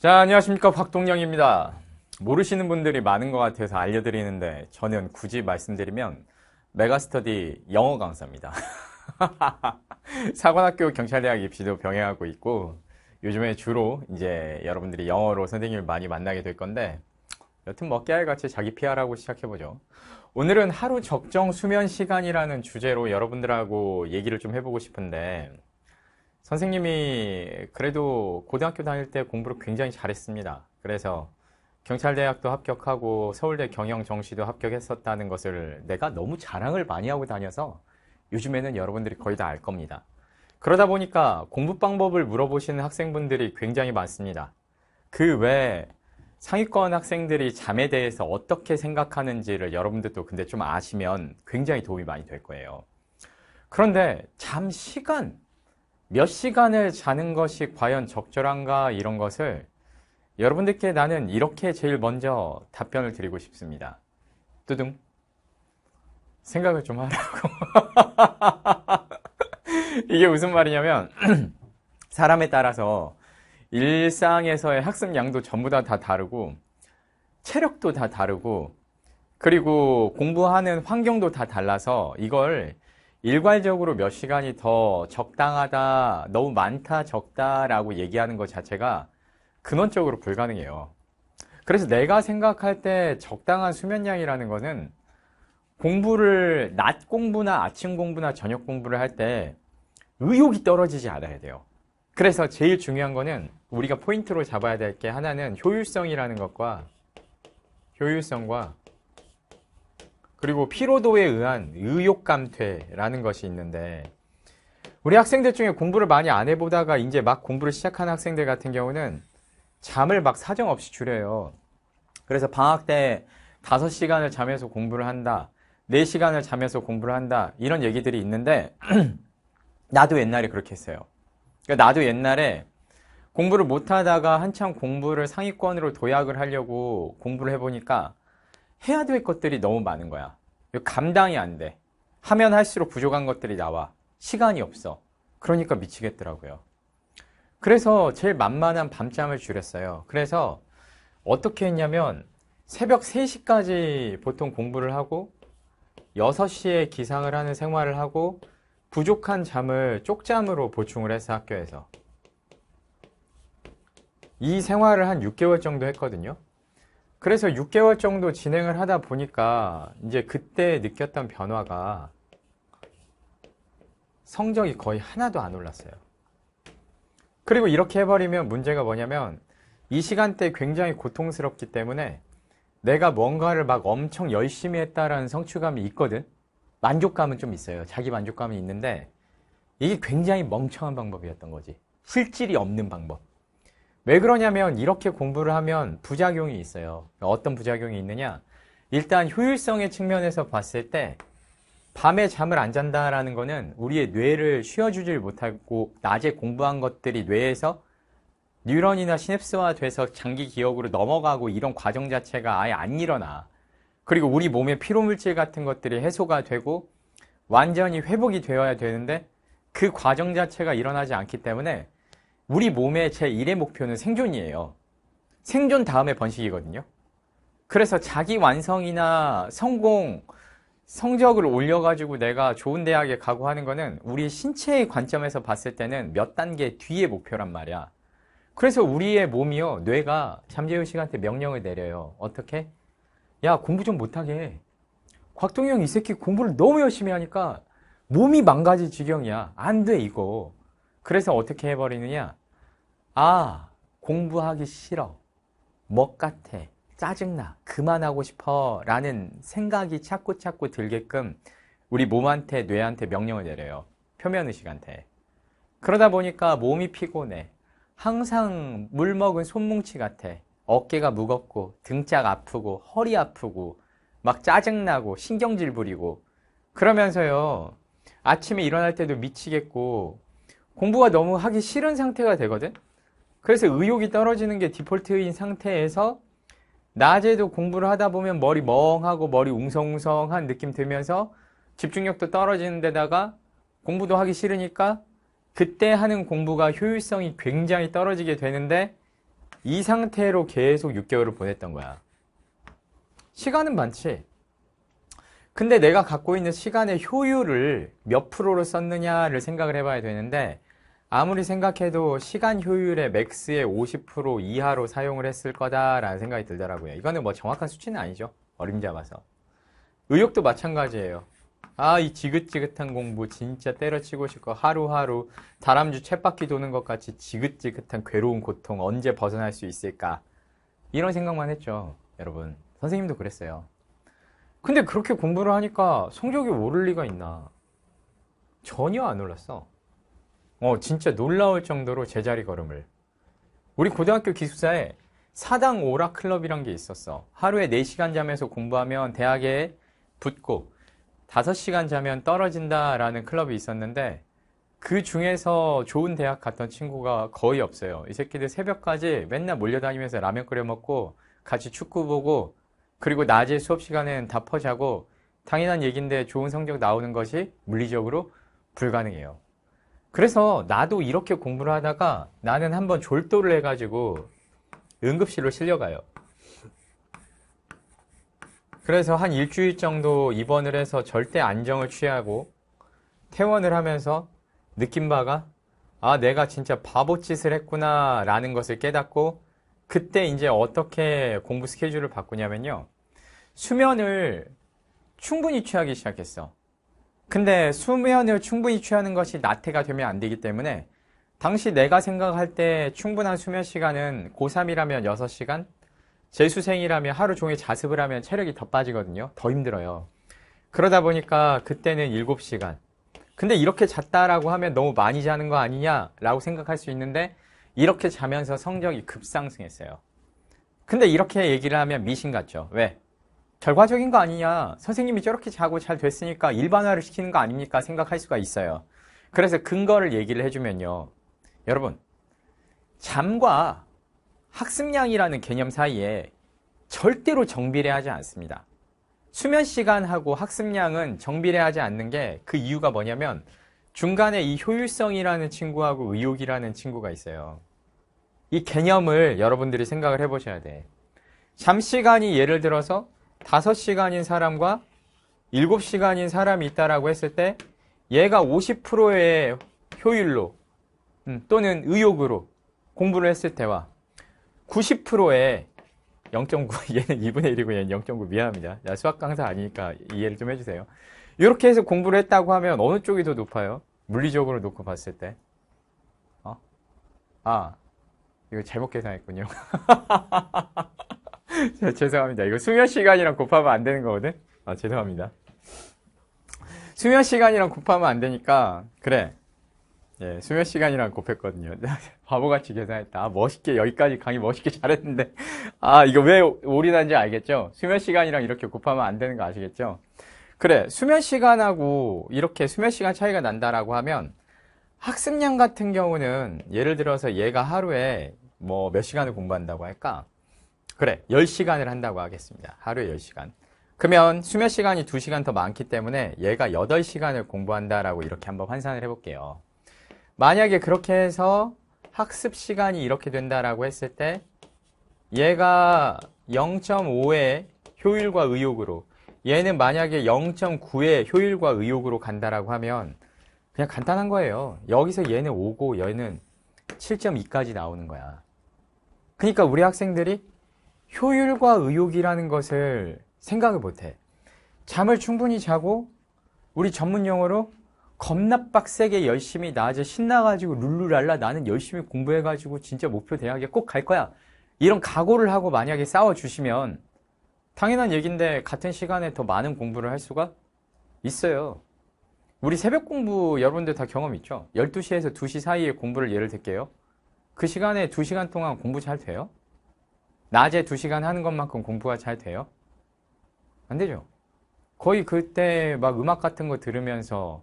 자, 안녕하십니까. 박동영입니다. 모르시는 분들이 많은 것 같아서 알려드리는데 저는 굳이 말씀드리면 메가스터디 영어 강사입니다. 사관학교 경찰대학 입시도 병행하고 있고 요즘에 주로 이제 여러분들이 영어로 선생님을 많이 만나게 될 건데 여튼 뭐 깨알같이 자기 PR하고 시작해보죠. 오늘은 하루 적정 수면 시간이라는 주제로 여러분들하고 얘기를 좀 해보고 싶은데 선생님이 그래도 고등학교 다닐 때 공부를 굉장히 잘했습니다. 그래서 경찰대학도 합격하고 서울대 경영정시도 합격했었다는 것을 내가 너무 자랑을 많이 하고 다녀서 요즘에는 여러분들이 거의 다 알 겁니다. 그러다 보니까 공부 방법을 물어보시는 학생분들이 굉장히 많습니다. 그 외에 상위권 학생들이 잠에 대해서 어떻게 생각하는지를 여러분들도 근데 좀 아시면 굉장히 도움이 많이 될 거예요. 그런데 잠 시간, 몇 시간을 자는 것이 과연 적절한가 이런 것을 여러분들께 나는 이렇게 제일 먼저 답변을 드리고 싶습니다. 뚜둥. 생각을 좀 하라고. 이게 무슨 말이냐면 사람에 따라서 일상에서의 학습량도 전부 다 다르고 체력도 다 다르고 그리고 공부하는 환경도 다 달라서 이걸 일괄적으로 몇 시간이 더 적당하다, 너무 많다, 적다라고 얘기하는 것 자체가 근원적으로 불가능해요. 그래서 내가 생각할 때 적당한 수면량이라는 거는 공부를 낮 공부나 아침 공부나 저녁 공부를 할 때 의욕이 떨어지지 않아야 돼요. 그래서 제일 중요한 거는 우리가 포인트로 잡아야 될 게 하나는 효율성이라는 것과 효율성과 그리고 피로도에 의한 의욕 감퇴라는 것이 있는데 우리 학생들 중에 공부를 많이 안 해보다가 이제 막 공부를 시작하는 학생들 같은 경우는 잠을 막 사정없이 줄여요. 그래서 방학 때 5시간을 자면서 공부를 한다. 4시간을 자면서 공부를 한다. 이런 얘기들이 있는데 나도 옛날에 그렇게 했어요. 그러니까 나도 옛날에 공부를 못하다가 한참 공부를 상위권으로 도약을 하려고 공부를 해보니까 해야 될 것들이 너무 많은 거야. 감당이 안 돼. 하면 할수록 부족한 것들이 나와. 시간이 없어. 그러니까 미치겠더라고요. 그래서 제일 만만한 밤잠을 줄였어요. 그래서 어떻게 했냐면 새벽 3시까지 보통 공부를 하고 6시에 기상을 하는 생활을 하고 부족한 잠을 쪽잠으로 보충을 해서 학교에서 이 생활을 한 6개월 정도 했거든요. 그래서 6개월 정도 진행을 하다 보니까 이제 그때 느꼈던 변화가 성적이 거의 하나도 안 올랐어요. 그리고 이렇게 해버리면 문제가 뭐냐면 이 시간대 굉장히 고통스럽기 때문에 내가 뭔가를 막 엄청 열심히 했다라는 성취감이 있거든. 만족감은 좀 있어요. 자기 만족감이 있는데 이게 굉장히 멍청한 방법이었던 거지. 실질이 없는 방법. 왜 그러냐면 이렇게 공부를 하면 부작용이 있어요. 어떤 부작용이 있느냐? 일단 효율성의 측면에서 봤을 때 밤에 잠을 안 잔다라는 거는 우리의 뇌를 쉬어주질 못하고 낮에 공부한 것들이 뇌에서 뉴런이나 시냅스화 돼서 장기 기억으로 넘어가고 이런 과정 자체가 아예 안 일어나. 그리고 우리 몸의 피로물질 같은 것들이 해소가 되고 완전히 회복이 되어야 되는데 그 과정 자체가 일어나지 않기 때문에 우리 몸의 제1의 목표는 생존이에요. 생존 다음에 번식이거든요. 그래서 자기 완성이나 성공, 성적을 올려가지고 내가 좋은 대학에 가고 하는 거는 우리 신체의 관점에서 봤을 때는 몇 단계 뒤의 목표란 말이야. 그래서 우리의 몸이요, 뇌가 잠재울 시간대 명령을 내려요. 어떻게? 야, 공부 좀 못하게 해. 곽동영 이 새끼 공부를 너무 열심히 하니까 몸이 망가질 지경이야. 안 돼, 이거. 그래서 어떻게 해버리느냐? 아, 공부하기 싫어. 먹 같아. 짜증나. 그만하고 싶어. 라는 생각이 자꾸 들게끔 우리 몸한테, 뇌한테 명령을 내려요. 표면의식한테. 그러다 보니까 몸이 피곤해. 항상 물 먹은 손뭉치 같아. 어깨가 무겁고, 등짝 아프고, 허리 아프고, 막 짜증나고, 신경질 부리고. 그러면서요, 아침에 일어날 때도 미치겠고, 공부가 너무 하기 싫은 상태가 되거든? 그래서 의욕이 떨어지는 게 디폴트인 상태에서 낮에도 공부를 하다 보면 머리 멍하고 머리 웅성웅성한 느낌 들면서 집중력도 떨어지는 데다가 공부도 하기 싫으니까 그때 하는 공부가 효율성이 굉장히 떨어지게 되는데 이 상태로 계속 6개월을 보냈던 거야. 시간은 많지. 근데 내가 갖고 있는 시간의 효율을 몇 프로로 썼느냐를 생각을 해봐야 되는데, 아무리 생각해도 시간 효율의 맥스의 50% 이하로 사용을 했을 거다라는 생각이 들더라고요. 이거는 뭐 정확한 수치는 아니죠. 어림잡아서. 의욕도 마찬가지예요. 아, 이 지긋지긋한 공부 진짜 때려치고 싶고 하루하루 다람쥐 쳇바퀴 도는 것 같이 지긋지긋한 괴로운 고통 언제 벗어날 수 있을까? 이런 생각만 했죠. 여러분. 선생님도 그랬어요. 근데 그렇게 공부를 하니까 성적이 오를 리가 있나? 전혀 안 올랐어. 진짜 놀라울 정도로 제자리 걸음을. 우리 고등학교 기숙사에 사당 오락 클럽이란 게 있었어. 하루에 4시간 자면서 공부하면 대학에 붙고 5시간 자면 떨어진다라는 클럽이 있었는데, 그 중에서 좋은 대학 갔던 친구가 거의 없어요. 이 새끼들 새벽까지 맨날 몰려다니면서 라면 끓여 먹고 같이 축구 보고, 그리고 낮에 수업 시간엔 다 퍼자고, 당연한 얘기인데 좋은 성적 나오는 것이 물리적으로 불가능해요. 그래서 나도 이렇게 공부를 하다가 나는 한번 졸도를 해가지고 응급실로 실려가요. 그래서 한 일주일 정도 입원을 해서 절대 안정을 취하고 퇴원을 하면서 느낀 바가, 아, 내가 진짜 바보짓을 했구나 라는 것을 깨닫고, 그때 이제 어떻게 공부 스케줄을 바꾸냐면요, 수면을 충분히 취하기 시작했어. 근데 수면을 충분히 취하는 것이 나태가 되면 안 되기 때문에, 당시 내가 생각할 때 충분한 수면 시간은 고3이라면 6시간, 재수생이라면 하루 종일 자습을 하면 체력이 더 빠지거든요. 더 힘들어요. 그러다 보니까 그때는 7시간. 근데 이렇게 잤다라고 하면 너무 많이 자는 거 아니냐라고 생각할 수 있는데, 이렇게 자면서 성적이 급상승했어요. 근데 이렇게 얘기를 하면 미신 같죠. 왜? 결과적인 거 아니냐. 선생님이 저렇게 자고 잘 됐으니까 일반화를 시키는 거 아닙니까? 생각할 수가 있어요. 그래서 근거를 얘기를 해주면요. 여러분, 잠과 학습량이라는 개념 사이에 절대로 정비례하지 않습니다. 수면 시간하고 학습량은 정비례하지 않는 게, 그 이유가 뭐냐면 중간에 이 효율성이라는 친구하고 의욕이라는 친구가 있어요. 이 개념을 여러분들이 생각을 해보셔야 돼. 잠 시간이 예를 들어서 5시간인 사람과 7시간인 사람이 있다라고 했을 때, 얘가 50%의 효율로 또는 의욕으로 공부를 했을 때와 90%의 0.9, 얘는 2분의 1이고 얘는 0.9, 미안합니다. 야, 수학 강사 아니니까 이해를 좀 해주세요. 이렇게 해서 공부를 했다고 하면 어느 쪽이 더 높아요? 물리적으로 놓고 봤을 때. 이거 잘못 계산했군요. 죄송합니다. 이거 수면 시간이랑 곱하면 안 되는 거거든? 죄송합니다. 수면 시간이랑 곱하면 안 되니까, 그래. 예, 수면 시간이랑 곱했거든요. 바보같이 계산했다. 멋있게, 여기까지 강의 멋있게 잘했는데. 이거 왜 올인한지 알겠죠? 수면 시간이랑 이렇게 곱하면 안 되는 거 아시겠죠? 그래, 수면 시간하고 이렇게 수면 시간 차이가 난다라고 하면, 학습량 같은 경우는 예를 들어서 얘가 하루에 뭐 몇 시간을 공부한다고 할까? 그래, 10시간을 한다고 하겠습니다. 하루에 10시간. 그러면 수면 시간이 2시간 더 많기 때문에 얘가 8시간을 공부한다라고 이렇게 한번 환산을 해볼게요. 만약에 그렇게 해서 학습 시간이 이렇게 된다라고 했을 때, 얘가 0.5의 효율과 의욕으로, 얘는 만약에 0.9의 효율과 의욕으로 간다라고 하면 그냥 간단한 거예요. 여기서 얘는 5고 얘는 7.2까지 나오는 거야. 그러니까 우리 학생들이 효율과 의욕이라는 것을 생각을 못해. 잠을 충분히 자고, 우리 전문 용어로 겁나 빡세게 열심히 낮에 신나가지고 룰루랄라 나는 열심히 공부해가지고 진짜 목표 대학에 꼭 갈 거야, 이런 각오를 하고 만약에 싸워주시면 당연한 얘기인데 같은 시간에 더 많은 공부를 할 수가 있어요. 우리 새벽 공부 여러분들 다 경험 있죠? 12시에서 2시 사이에 공부를 예를 들게요. 그 시간에 2시간 동안 공부 잘 돼요? 낮에 2시간 하는 것만큼 공부가 잘 돼요? 안 되죠. 거의 그때 막 음악 같은 거 들으면서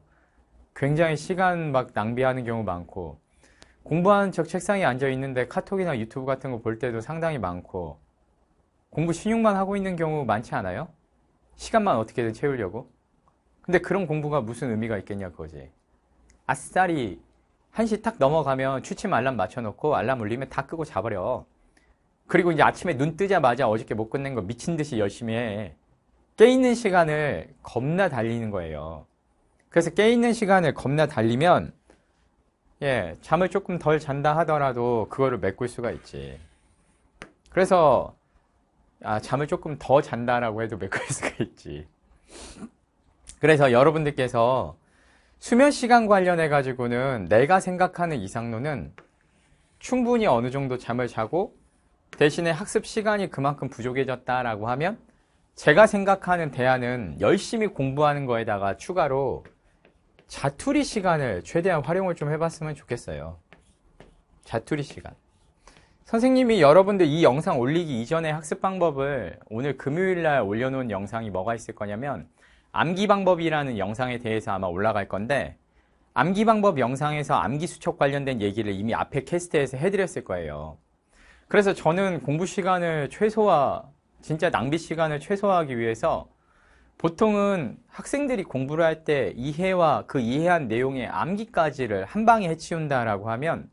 굉장히 시간 막 낭비하는 경우 많고, 공부하는 척 책상에 앉아 있는데 카톡이나 유튜브 같은 거 볼 때도 상당히 많고, 공부 신용만 하고 있는 경우 많지 않아요? 시간만 어떻게든 채우려고. 근데 그런 공부가 무슨 의미가 있겠냐 그거지. 아싸리 1시 딱 넘어가면 취침 알람 맞춰놓고 알람 울리면 다 끄고 자버려. 그리고 이제 아침에 눈 뜨자마자 어저께 못 끝낸 거 미친 듯이 열심히 해. 깨 있는 시간을 겁나 달리는 거예요. 그래서 깨 있는 시간을 겁나 달리면 잠을 조금 덜 잔다 하더라도 그거를 메꿀 수가 있지. 그래서 잠을 조금 더 잔다라고 해도 메꿀 수가 있지. 그래서 여러분들께서 수면 시간 관련해 가지고는 내가 생각하는 이상로는 충분히 어느 정도 잠을 자고 대신에 학습 시간이 그만큼 부족해졌다라고 하면 제가 생각하는 대안은 열심히 공부하는 거에다가 추가로 자투리 시간을 최대한 활용을 좀 해봤으면 좋겠어요. 자투리 시간. 선생님이 여러분들 이 영상 올리기 이전에 학습 방법을 오늘 금요일날 올려놓은 영상이 뭐가 있을 거냐면 암기 방법이라는 영상에 대해서 아마 올라갈 건데 암기 방법 영상에서 암기 수첩 관련된 얘기를 이미 앞에 캐스트에서 해드렸을 거예요. 그래서 저는 공부 시간을 진짜 낭비 시간을 최소화하기 위해서 보통은 학생들이 공부를 할 때 이해와 그 이해한 내용의 암기까지를 한 방에 해치운다라고 하면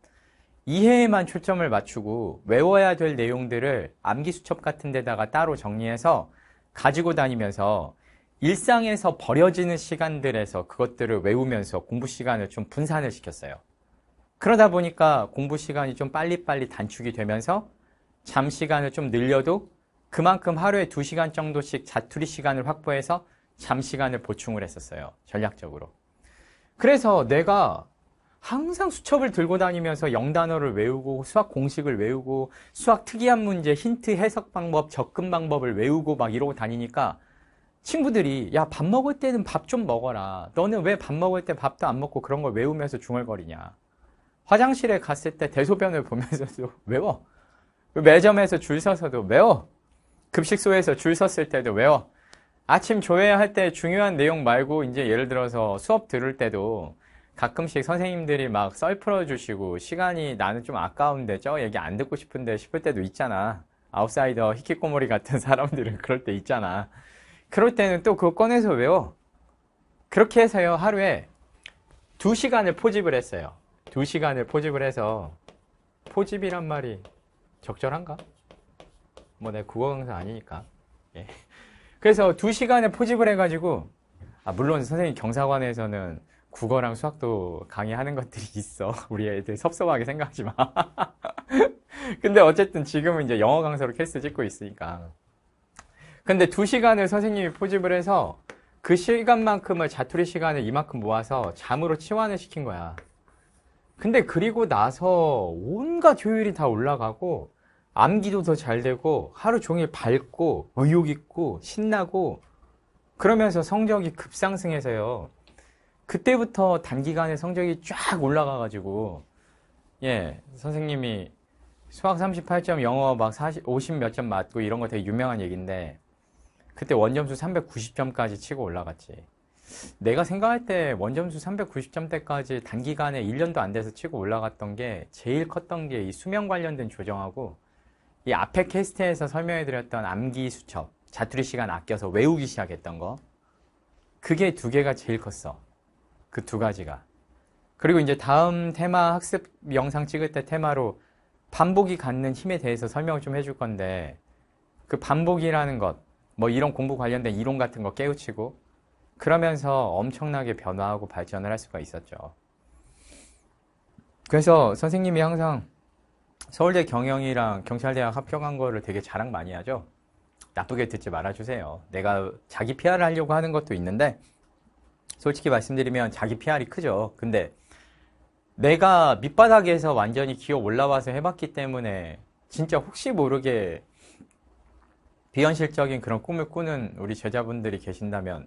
이해에만 초점을 맞추고 외워야 될 내용들을 암기 수첩 같은 데다가 따로 정리해서 가지고 다니면서 일상에서 버려지는 시간들에서 그것들을 외우면서 공부 시간을 좀 분산을 시켰어요. 그러다 보니까 공부 시간이 좀 빨리빨리 단축이 되면서 잠 시간을 좀 늘려도 그만큼 하루에 2시간 정도씩 자투리 시간을 확보해서 잠 시간을 보충을 했었어요. 전략적으로. 그래서 내가 항상 수첩을 들고 다니면서 영단어를 외우고 수학 공식을 외우고 수학 특이한 문제, 힌트 해석 방법, 접근 방법을 외우고 막 이러고 다니니까 친구들이 야, 밥 먹을 때는 밥 좀 먹어라. 너는 왜 밥 먹을 때 밥도 안 먹고 그런 걸 외우면서 중얼거리냐. 화장실에 갔을 때 대소변을 보면서도 외워. 매점에서 줄 서서도 외워. 급식소에서 줄 섰을 때도 외워. 아침 조회할 때 중요한 내용 말고 이제 예를 들어서 수업 들을 때도 가끔씩 선생님들이 막 썰 풀어주시고 시간이 나는 좀 아까운데 저 얘기 안 듣고 싶은데 싶을 때도 있잖아. 아웃사이더 히키코모리 같은 사람들은 그럴 때 있잖아. 그럴 때는 또 그거 꺼내서 외워. 그렇게 해서요, 하루에 2시간을 포집을 했어요. 2시간을 포집을 해서, 포집이란 말이 적절한가? 뭐 내 국어 강사 아니니까. 예. 그래서 2시간을 포집을 해가지고, 물론 선생님 경사관에서는 국어랑 수학도 강의하는 것들이 있어. 우리 애들 섭섭하게 생각하지 마. 근데 어쨌든 지금은 이제 영어 강사로 캐스트 찍고 있으니까. 근데 2시간을 선생님이 포집을 해서 그 시간만큼을 자투리 시간을 이만큼 모아서 잠으로 치환을 시킨 거야. 근데 그리고 나서 온갖 효율이 다 올라가고 암기도 더 잘 되고 하루 종일 밝고 의욕 있고 신나고 그러면서 성적이 급상승해서요. 그때부터 단기간에 성적이 쫙 올라가가지고 선생님이 수학 38점, 영어 막 50 몇 점 맞고 이런 거 되게 유명한 얘기인데 그때 원점수 390점까지 치고 올라갔지. 내가 생각할 때 원점수 390점대까지 단기간에 1년도 안 돼서 치고 올라갔던 게 제일 컸던 게 이 수명 관련된 조정하고 이 앞에 캐스트에서 설명해드렸던 암기 수첩, 자투리 시간 아껴서 외우기 시작했던 거. 그게 2개가 제일 컸어. 그 2가지가. 그리고 이제 다음 테마 학습 영상 찍을 때 테마로 반복이 갖는 힘에 대해서 설명을 좀 해줄 건데 그 반복이라는 것, 뭐 이런 공부 관련된 이론 같은 거 깨우치고 그러면서 엄청나게 변화하고 발전을 할 수가 있었죠. 그래서 선생님이 항상 서울대 경영이랑 경찰대학 합격한 거를 되게 자랑 많이 하죠. 나쁘게 듣지 말아주세요. 내가 자기 PR을 하려고 하는 것도 있는데 솔직히 말씀드리면 자기 PR이 크죠. 근데 내가 밑바닥에서 완전히 기어 올라와서 해봤기 때문에 진짜 혹시 모르게 비현실적인 그런 꿈을 꾸는 우리 제자분들이 계신다면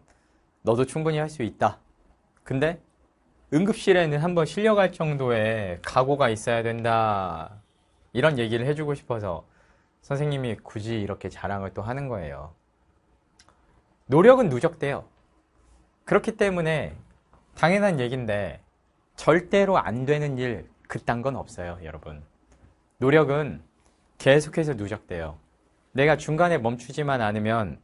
너도 충분히 할 수 있다. 근데 응급실에는 한번 실려갈 정도의 각오가 있어야 된다. 이런 얘기를 해주고 싶어서 선생님이 굳이 이렇게 자랑을 또 하는 거예요. 노력은 누적돼요. 그렇기 때문에 당연한 얘기인데 절대로 안 되는 일 그딴 건 없어요, 여러분. 노력은 계속해서 누적돼요. 내가 중간에 멈추지만 않으면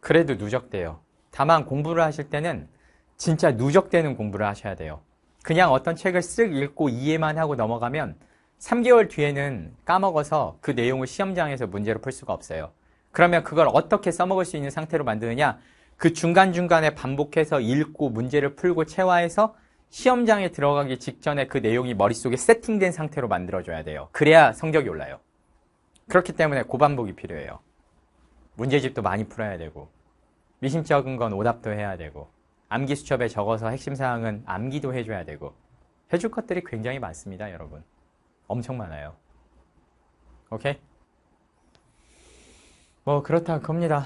그래도 누적돼요. 다만 공부를 하실 때는 진짜 누적되는 공부를 하셔야 돼요. 그냥 어떤 책을 쓱 읽고 이해만 하고 넘어가면 3개월 뒤에는 까먹어서 그 내용을 시험장에서 문제로 풀 수가 없어요. 그러면 그걸 어떻게 써먹을 수 있는 상태로 만드느냐? 그 중간중간에 반복해서 읽고 문제를 풀고 체화해서 시험장에 들어가기 직전에 그 내용이 머릿속에 세팅된 상태로 만들어줘야 돼요. 그래야 성적이 올라요. 그렇기 때문에 고반복이 필요해요. 문제집도 많이 풀어야 되고, 미심쩍은 건 오답도 해야 되고, 암기 수첩에 적어서 핵심 사항은 암기도 해줘야 되고, 해줄 것들이 굉장히 많습니다, 여러분. 엄청 많아요. 오케이? 뭐 그렇다 겁니다.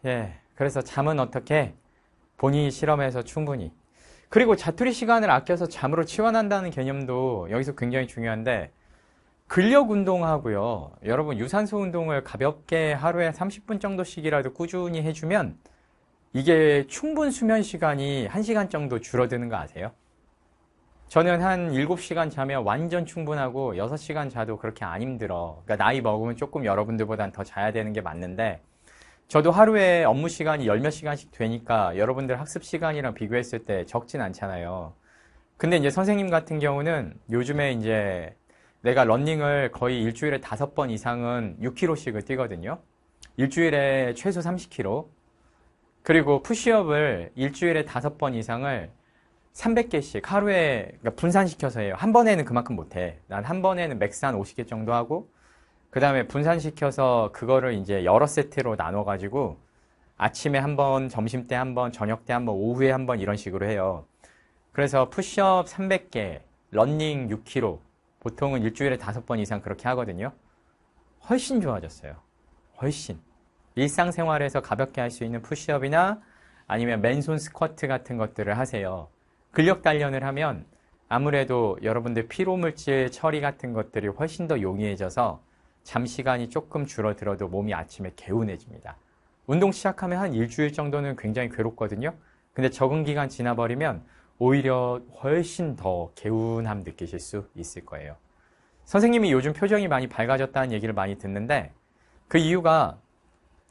예. 그래서 잠은 어떻게? 본인이 실험해서 충분히. 그리고 자투리 시간을 아껴서 잠으로 치환한다는 개념도 여기서 굉장히 중요한데, 근력 운동하고요. 여러분 유산소 운동을 가볍게 하루에 30분 정도씩이라도 꾸준히 해주면 이게 충분 수면 시간이 1시간 정도 줄어드는 거 아세요? 저는 한 7시간 자면 완전 충분하고 6시간 자도 그렇게 안 힘들어. 그러니까 나이 먹으면 조금 여러분들보단 더 자야 되는 게 맞는데, 저도 하루에 업무 시간이 10몇 시간씩 되니까 여러분들 학습 시간이랑 비교했을 때 적진 않잖아요. 근데 이제 선생님 같은 경우는 요즘에 이제 내가 러닝을 거의 일주일에 5번 이상은 6km씩을 뛰거든요. 일주일에 최소 30km. 그리고 푸시업을 일주일에 5번 이상을 300개씩 하루에, 그러니까 분산시켜서 해요. 한 번에는 그만큼 못해. 난 한 번에는 맥스 한 50개 정도 하고, 그 다음에 분산시켜서 그거를 이제 여러 세트로 나눠가지고 아침에 한 번, 점심 때 한 번, 저녁 때 한 번, 오후에 한 번 이런 식으로 해요. 그래서 푸시업 300개, 러닝 6km, 보통은 일주일에 5번 이상 그렇게 하거든요. 훨씬 좋아졌어요. 훨씬. 일상생활에서 가볍게 할 수 있는 푸시업이나 아니면 맨손 스쿼트 같은 것들을 하세요. 근력 단련을 하면 아무래도 여러분들 피로물질 처리 같은 것들이 훨씬 더 용이해져서 잠 시간이 조금 줄어들어도 몸이 아침에 개운해집니다. 운동 시작하면 한 일주일 정도는 굉장히 괴롭거든요. 근데 적응 기간 지나버리면 오히려 훨씬 더 개운함 느끼실 수 있을 거예요. 선생님이 요즘 표정이 많이 밝아졌다는 얘기를 많이 듣는데, 그 이유가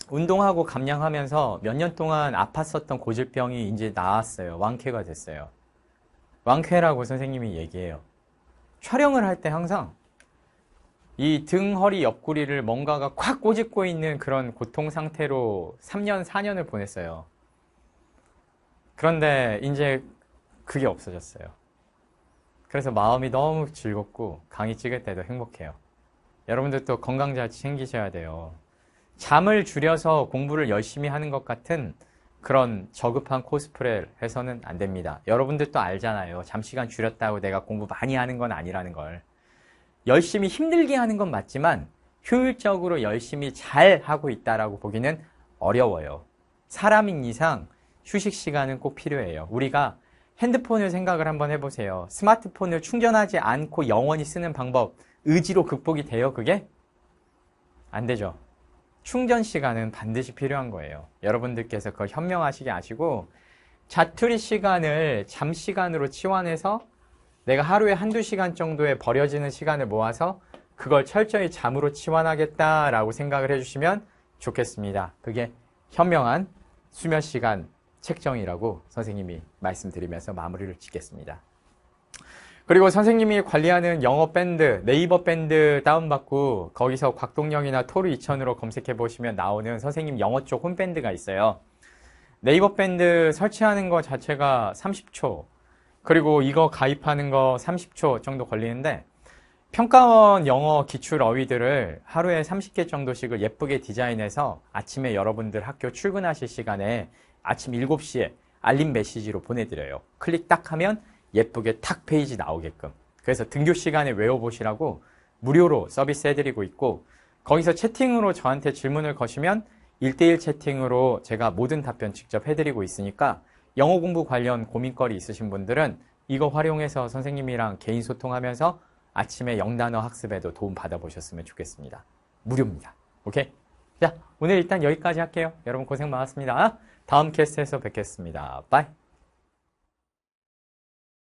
운동하고 감량하면서 몇 년 동안 아팠었던 고질병이 이제 나았어요. 완쾌가 됐어요. 완쾌라고 선생님이 얘기해요. 촬영을 할 때 항상 이 등, 허리, 옆구리를 뭔가가 콱 꼬집고 있는 그런 고통 상태로 3년, 4년을 보냈어요. 그런데 이제 그게 없어졌어요. 그래서 마음이 너무 즐겁고 강의 찍을 때도 행복해요. 여러분들도 건강 잘 챙기셔야 돼요. 잠을 줄여서 공부를 열심히 하는 것 같은 그런 저급한 코스프레를 해서는 안 됩니다. 여러분들도 알잖아요. 잠시간 줄였다고 내가 공부 많이 하는 건 아니라는 걸. 열심히 힘들게 하는 건 맞지만 효율적으로 열심히 잘 하고 있다라고 보기는 어려워요. 사람인 이상 휴식 시간은 꼭 필요해요. 우리가 핸드폰을 생각을 한번 해보세요. 스마트폰을 충전하지 않고 영원히 쓰는 방법, 의지로 극복이 돼요, 그게? 안 되죠. 충전 시간은 반드시 필요한 거예요. 여러분들께서 그걸 현명하시게 아시고, 자투리 시간을 잠 시간으로 치환해서 내가 하루에 1~2시간 정도에 버려지는 시간을 모아서 그걸 철저히 잠으로 치환하겠다라고 생각을 해주시면 좋겠습니다. 그게 현명한 수면 시간 책정이라고 선생님이 말씀드리면서 마무리를 짓겠습니다. 그리고 선생님이 관리하는 영어 밴드, 네이버 밴드 다운받고 거기서 곽동영이나 토르 2000으로 검색해 보시면 나오는 선생님 영어 쪽 홈밴드가 있어요. 네이버 밴드 설치하는 거 자체가 30초, 그리고 이거 가입하는 거 30초 정도 걸리는데, 평가원 영어 기출 어휘들을 하루에 30개 정도씩을 예쁘게 디자인해서 아침에 여러분들 학교 출근하실 시간에 아침 7시에 알림 메시지로 보내드려요. 클릭 딱 하면 예쁘게 탁 페이지 나오게끔. 그래서 등교 시간에 외워보시라고 무료로 서비스 해드리고 있고, 거기서 채팅으로 저한테 질문을 거시면 1대1 채팅으로 제가 모든 답변 직접 해드리고 있으니까 영어 공부 관련 고민거리 있으신 분들은 이거 활용해서 선생님이랑 개인 소통하면서 아침에 영단어 학습에도 도움 받아보셨으면 좋겠습니다. 무료입니다. 오케이? 자, 오늘 일단 여기까지 할게요. 여러분 고생 많았습니다. 다음 캐스트에서 뵙겠습니다. 바이.